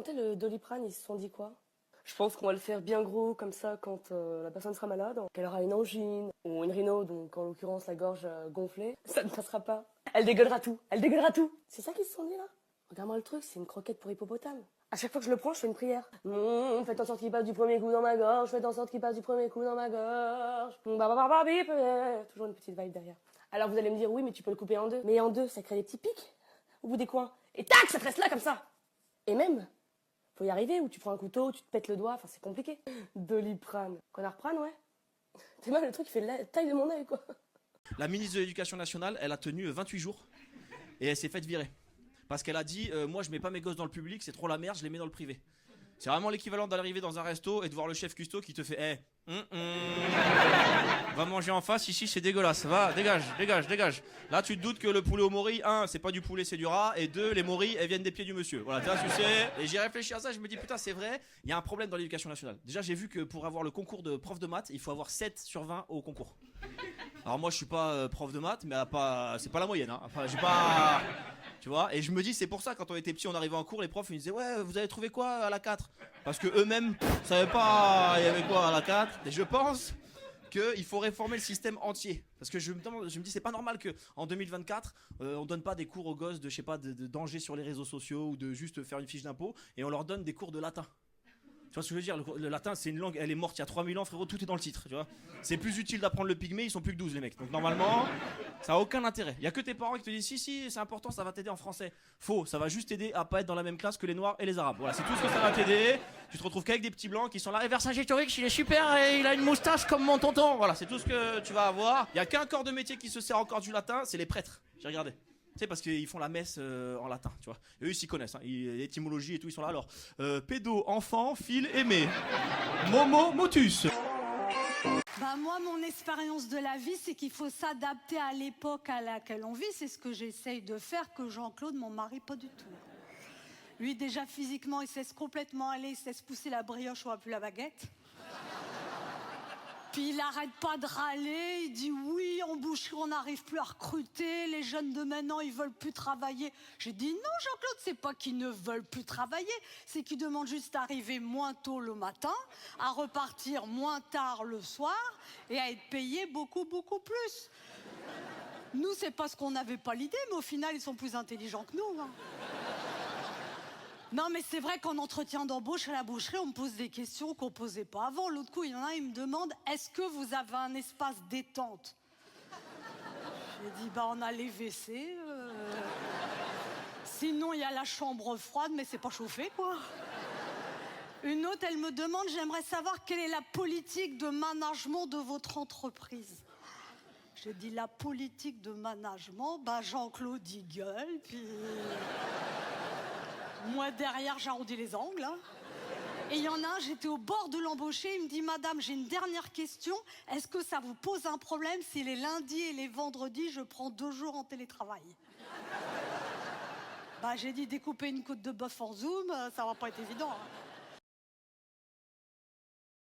Tu sais, le Doliprane, ils se sont dit quoi? Je pense qu'on va le faire bien gros, comme ça, quand la personne sera malade, qu'elle aura une angine ou une rhino, donc en l'occurrence la gorge gonflée, ça ne passera pas. Elle dégueulera tout, elle dégueulera tout. C'est ça qu'ils se sont dit là? Regarde-moi le truc, c'est une croquette pour hippopotame. À chaque fois que je le prends, je fais une prière. Faites en sorte qu'il passe du premier coup dans ma gorge, faites en sorte qu'il passe du premier coup dans ma gorge. Toujours une petite vibe derrière. Alors vous allez me dire, oui, mais tu peux le couper en deux. Mais en deux, ça crée des petits pics au bout des coins. Et tac, ça te reste là comme ça. Et même, faut y arriver, ou tu prends un couteau, tu te pètes le doigt, enfin c'est compliqué. Doliprane. Conarprane, ouais. T'es mal, le truc il fait la taille de mon œil, quoi. La ministre de l'Éducation nationale, elle a tenu 28 jours et elle s'est faite virer. Parce qu'elle a dit, moi je mets pas mes gosses dans le public, c'est trop la merde, je les mets dans le privé. C'est vraiment l'équivalent d'arriver dans un resto et de voir le chef cuistot qui te fait va manger en face, ici c'est dégueulasse, va, dégage, dégage, dégage. Là tu te doutes que le poulet au mori, c'est pas du poulet, c'est du rat, et deux, les moris, elles viennent des pieds du monsieur. Voilà, tu sais, et j'ai réfléchi à ça, je me dis putain c'est vrai, il y a un problème dans l'éducation nationale. Déjà j'ai vu que pour avoir le concours de prof de maths, il faut avoir 7 sur 20 au concours. Alors moi je suis pas prof de maths, mais c'est pas la moyenne, hein. Enfin j'ai pas... Tu vois, et je me dis c'est pour ça quand on était petit on arrivait en cours, les profs ils disaient ouais vous avez trouvé quoi à la 4? Parce que eux-mêmes savaient pas il y avait quoi à la 4. Et je pense qu'il faut réformer le système entier. Parce que je me dis c'est pas normal qu'en 2024 on donne pas des cours aux gosses de je sais pas de danger sur les réseaux sociaux ou de juste faire une fiche d'impôt et on leur donne des cours de latin. Tu vois ce que je veux dire, le latin c'est une langue, elle est morte il y a 3000 ans frérot, tout est dans le titre, tu vois. C'est plus utile d'apprendre le pygmée, ils sont plus que 12 les mecs. Donc normalement, ça a aucun intérêt. Il y a que tes parents qui te disent si c'est important, ça va t'aider en français. Faux, ça va juste t'aider à pas être dans la même classe que les noirs et les arabes. Voilà, c'est tout ce que ça va t'aider. Tu te retrouves qu'avec des petits blancs qui sont là et Vercingétorix, il est super et il a une moustache comme mon tonton. Voilà, c'est tout ce que tu vas avoir. Il y a qu'un corps de métier qui se sert encore du latin, c'est les prêtres. J'ai regardé. Tu sais, parce qu'ils font la messe en latin, tu vois. Et eux, ils s'y connaissent, hein. L'étymologie et tout, ils sont là. Alors, pédo, enfant, fil, aimé. Momo, motus. Bah moi, mon expérience de la vie, c'est qu'il faut s'adapter à l'époque à laquelle on vit. C'est ce que j'essaye de faire, que Jean-Claude, mon mari, pas du tout. Lui, déjà, physiquement, il se laisse complètement aller, il se laisse pousser la brioche, on voit plus la baguette. Puis il arrête pas de râler, il dit oui, en boucherie on n'arrive plus à recruter, les jeunes de maintenant ils veulent plus travailler. J'ai dit non Jean-Claude, c'est pas qu'ils ne veulent plus travailler, c'est qu'ils demandent juste d'arriver moins tôt le matin, à repartir moins tard le soir et à être payés beaucoup plus. Nous c'est parce qu'on n'avait pas l'idée, mais au final ils sont plus intelligents que nous. Hein. Non mais c'est vrai qu'en entretien d'embauche à la boucherie, on me pose des questions qu'on posait pas avant. L'autre coup, il y en a, il me demande est-ce que vous avez un espace détente? J'ai dit on a les WC. Sinon, il y a la chambre froide, mais c'est pas chauffé quoi. Une autre, elle me demande j'aimerais savoir quelle est la politique de management de votre entreprise. J'ai dit la politique de management, Jean-Claude il gueule, puis... Moi, derrière, j'arrondis les angles. Hein. Et il y en a un, j'étais au bord de l'embaucher, il me dit « Madame, j'ai une dernière question. Est-ce que ça vous pose un problème si les lundis et les vendredis, je prends 2 jours en télétravail ?» J'ai dit « Découper une côte de bœuf en Zoom, ça va pas être évident. Hein. »